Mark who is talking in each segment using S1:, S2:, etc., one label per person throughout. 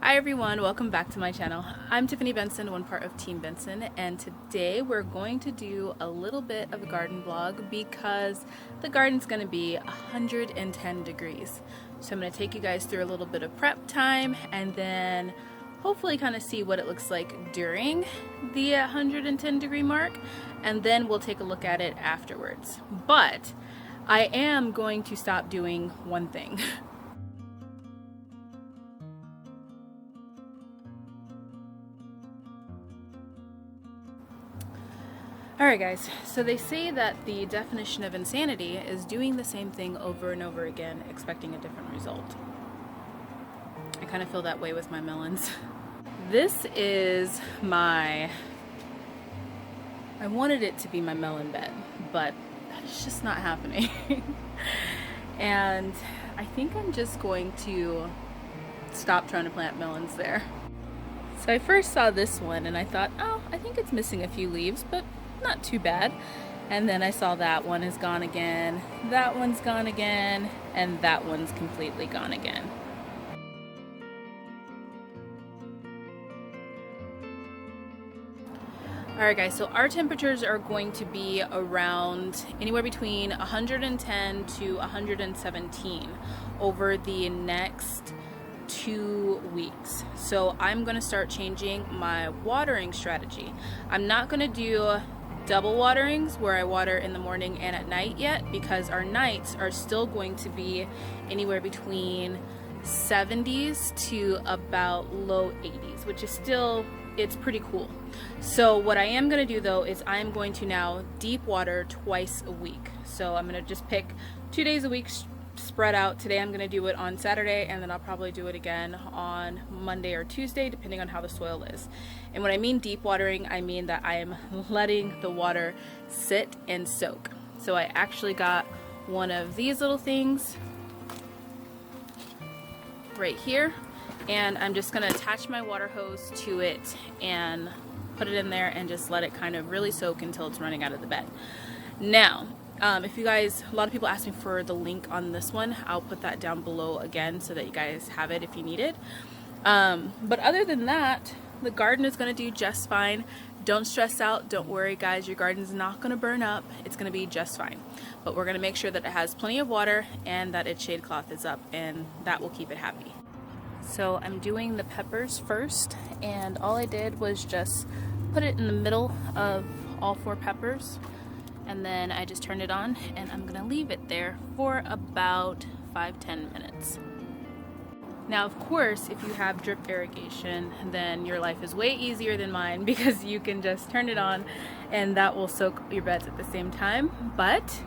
S1: Hi everyone, welcome back to my channel. I'm Tiffany Benson, one part of Team Benson, and today we're going to do a little bit of a garden vlog because the garden's going to be 110 degrees. So I'm going to take you guys through a little bit of prep time and then hopefully kind of see what it looks like during the 110 degree mark, and then we'll take a look at it afterwards. But I am going to stop doing one thing. Alright guys, so they say that the definition of insanity is doing the same thing over and over again, expecting a different result. I kind of feel that way with my melons. This is I wanted it to be my melon bed, but it's just not happening. And I think I'm just going to stop trying to plant melons there. So I first saw this one and I thought, oh, I think it's missing a few leaves, but not too bad. And then I saw that one is gone again, that one's gone again, and that one's completely gone again. Alright guys, so our temperatures are going to be around anywhere between 110 to 117 over the next 2 weeks. So I'm going to start changing my watering strategy. I'm not going to do double waterings where I water in the morning and at night yet, because our nights are still going to be anywhere between 70s to about low 80s, which is still, it's pretty cool. So what I am going to do though is I'm going to now deep water twice a week. So I'm going to just pick 2 days a week spread out. Today I'm going to do it on Saturday, and then I'll probably do it again on Monday or Tuesday depending on how the soil is. And when I mean deep watering, I mean that I am letting the water sit and soak. So I actually got one of these little things right here, and I'm just going to attach my water hose to it and put it in there and just let it kind of really soak until it's running out of the bed. Now if you guys, a lot of people ask me for the link on this one. I'll put that down below again so that you guys have it if you need it. But other than that, the garden is going to do just fine. Don't stress out. Don't worry guys, your garden's not going to burn up. It's going to be just fine. But we're going to make sure that it has plenty of water and that its shade cloth is up, and that will keep it happy. So I'm doing the peppers first, and all I did was just put it in the middle of all 4 peppers. And then I just turned it on, and I'm gonna leave it there for about 5-10 minutes. Now of course, if you have drip irrigation, then your life is way easier than mine, because you can just turn it on and that will soak your beds at the same time. But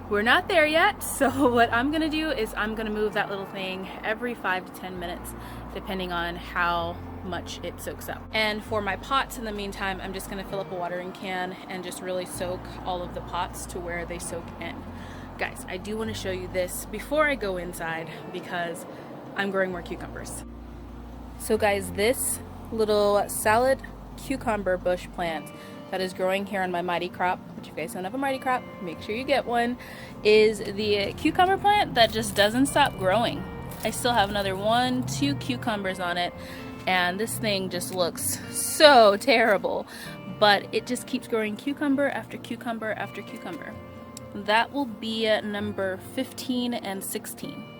S1: we're not there yet, so what I'm gonna do is I'm gonna move that little thing every 5 to 10 minutes depending on how much it soaks up. And for my pots in the meantime, I'm just going to fill up a watering can and just really soak all of the pots to where they soak in. Guys, I do want to show you this before I go inside because I'm growing more cucumbers. So guys, this little salad cucumber bush plant that is growing here on my mighty crop, which if you guys don't have a mighty crop, make sure you get one, is the cucumber plant that just doesn't stop growing. I still have another 1-2 cucumbers on it, and this thing just looks so terrible, but it just keeps growing cucumber after cucumber after cucumber. That will be at number 15 and 16.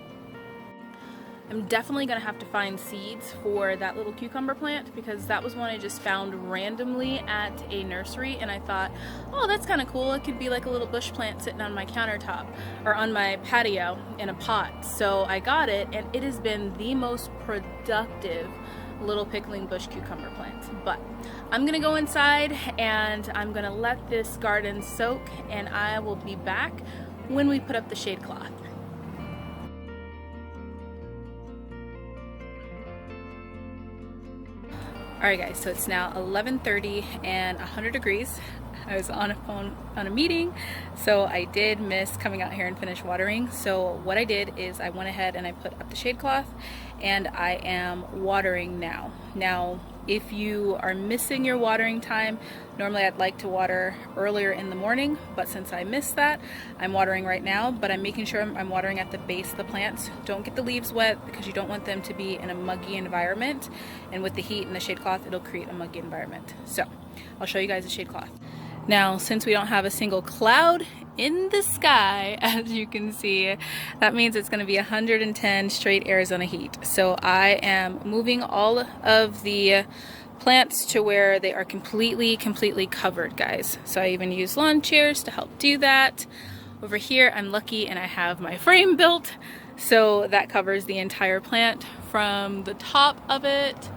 S1: I'm definitely going to have to find seeds for that little cucumber plant, because that was one I just found randomly at a nursery, and I thought, oh, that's kind of cool. It could be like a little bush plant sitting on my countertop or on my patio in a pot. So I got it, and it has been the most productive little pickling bush cucumber plant. But I'm gonna go inside and I'm gonna let this garden soak, and I will be back when we put up the shade cloth. Alright guys, so it's now 11:30 and 100 degrees. I was on a meeting, so I did miss coming out here and finish watering. So what I did is I went ahead and I put up the shade cloth, and I am watering now. Now if you are missing your watering time, normally I'd like to water earlier in the morning, but since I missed that, I'm watering right now, but I'm making sure I'm watering at the base of the plants. Don't get the leaves wet because you don't want them to be in a muggy environment, and with the heat and the shade cloth, it'll create a muggy environment. So I'll show you guys the shade cloth. Now, since we don't have a single cloud in the sky, as you can see, that means it's going to be 110 straight Arizona heat. So I am moving all of the plants to where they are completely covered, guys. So I even use lawn chairs to help do that. Over here, I'm lucky and I have my frame built, so that covers the entire plant from the top of it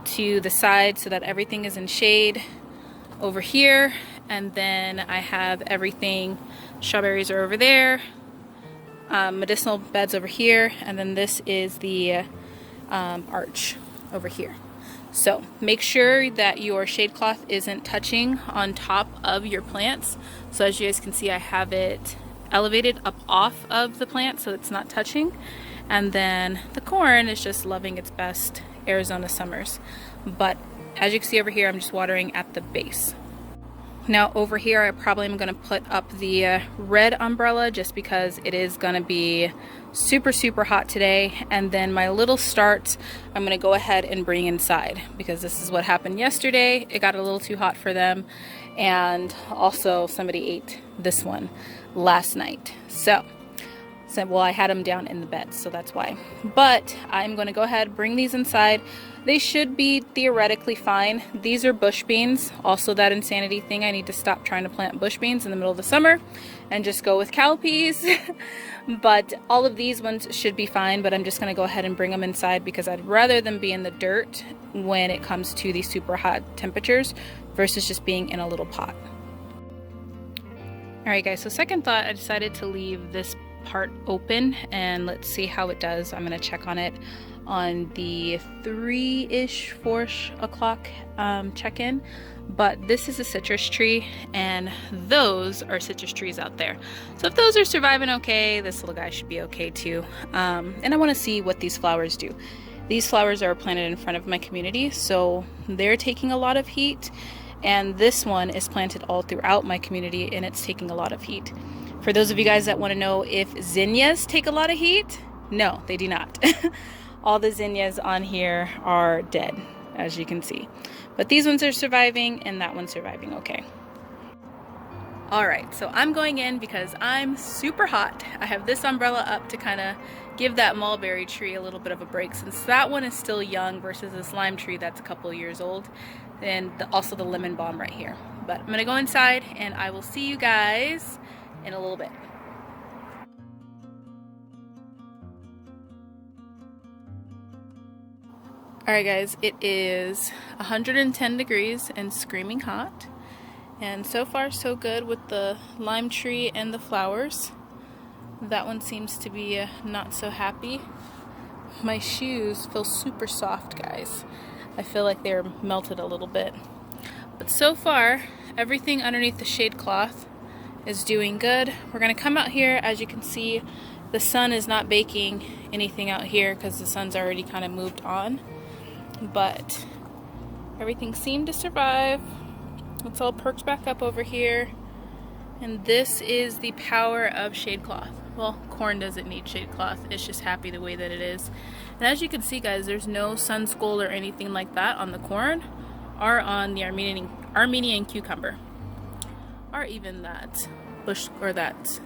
S1: to the side so that everything is in shade over here. And then I have everything, strawberries are over there, medicinal beds over here, and then this is the arch over here. So make sure that your shade cloth isn't touching on top of your plants. So as you guys can see, I have it elevated up off of the plant so it's not touching. And then the corn is just loving its best Arizona summers. But as you can see over here, I'm just watering at the base. Now over here, I probably am going to put up the red umbrella just because it is going to be super hot today. And then my little starts, I'm going to go ahead and bring inside because this is what happened yesterday. It got a little too hot for them. And also somebody ate this one last night. So well, I had them down in the bed, so that's why. But I'm going to go ahead, bring these inside. They should be theoretically fine. These are bush beans. Also that insanity thing, I need to stop trying to plant bush beans in the middle of the summer and just go with cowpeas. But all of these ones should be fine, but I'm just going to go ahead and bring them inside because I'd rather them be in the dirt when it comes to these super hot temperatures versus just being in a little pot. Alright guys, so second thought, I decided to leave this part open and let's see how it does. I'm going to check on it on the 3-ish, 4-ish o'clock check-in. But this is a citrus tree and those are citrus trees out there. So if those are surviving okay, this little guy should be okay too. And I want to see what these flowers do. These flowers are planted in front of my community, so they're taking a lot of heat. And this one is planted all throughout my community and it's taking a lot of heat. For those of you guys that want to know if zinnias take a lot of heat, no, they do not. All the zinnias on here are dead, as you can see. But these ones are surviving and that one's surviving okay. Alright, so I'm going in because I'm super hot. I have this umbrella up to kind of give that mulberry tree a little bit of a break since that one is still young versus this lime tree that's a couple years old. And also the lemon balm right here. But I'm going to go inside and I will see you guys in a little bit. Alright guys, it is 110 degrees and screaming hot. And so far so good with the lime tree and the flowers. That one seems to be not so happy. My shoes feel super soft, guys. I feel like they're melted a little bit. But so far, everything underneath the shade cloth is doing good. We're going to come out here. As you can see, the sun is not baking anything out here because the sun's already kind of moved on. But everything seemed to survive. It's all perked back up over here. And this is the power of shade cloth. Well, corn doesn't need shade cloth. It's just happy the way that it is. And as you can see, guys, there's no sun skull or anything like that on the corn or on the Armenian cucumber. Or even that bush, or that,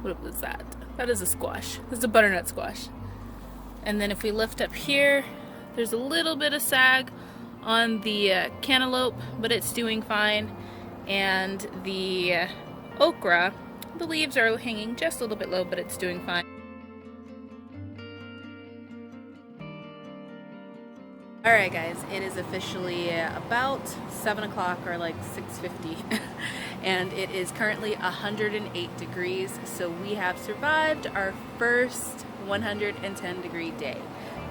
S1: what was that? That is a squash. This is a butternut squash. And then if we lift up here, there's a little bit of sag on the cantaloupe, but it's doing fine. And the okra, the leaves are hanging just a little bit low, but it's doing fine. Alright guys, it is officially about 7 o'clock or like 6:50 and it is currently 108 degrees, so we have survived our first 110 degree day.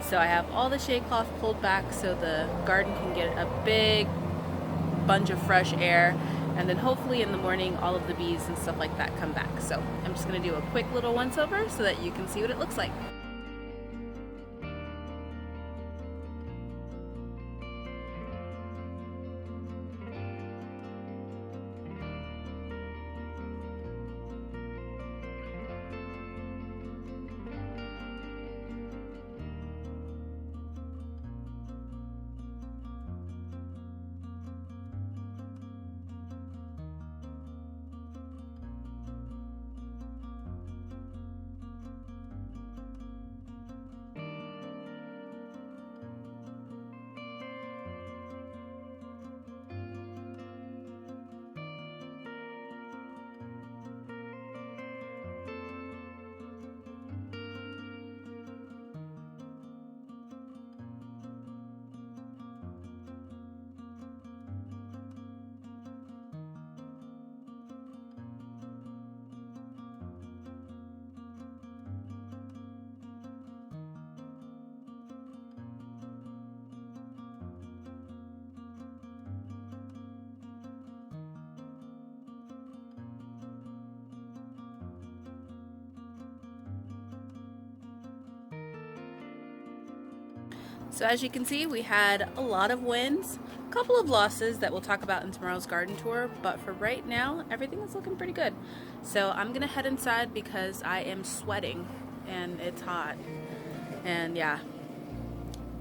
S1: So I have all the shade cloth pulled back so the garden can get a big bunch of fresh air, and then hopefully in the morning all of the bees and stuff like that come back. So I'm just going to do a quick little once over so that you can see what it looks like. So as you can see, we had a lot of wins, a couple of losses that we'll talk about in tomorrow's garden tour, but for right now, everything is looking pretty good. So I'm gonna head inside because I am sweating and it's hot. And yeah,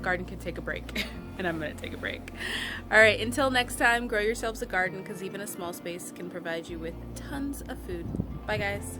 S1: garden can take a break. And I'm gonna take a break. All right, until next time, grow yourselves a garden because even a small space can provide you with tons of food. Bye guys.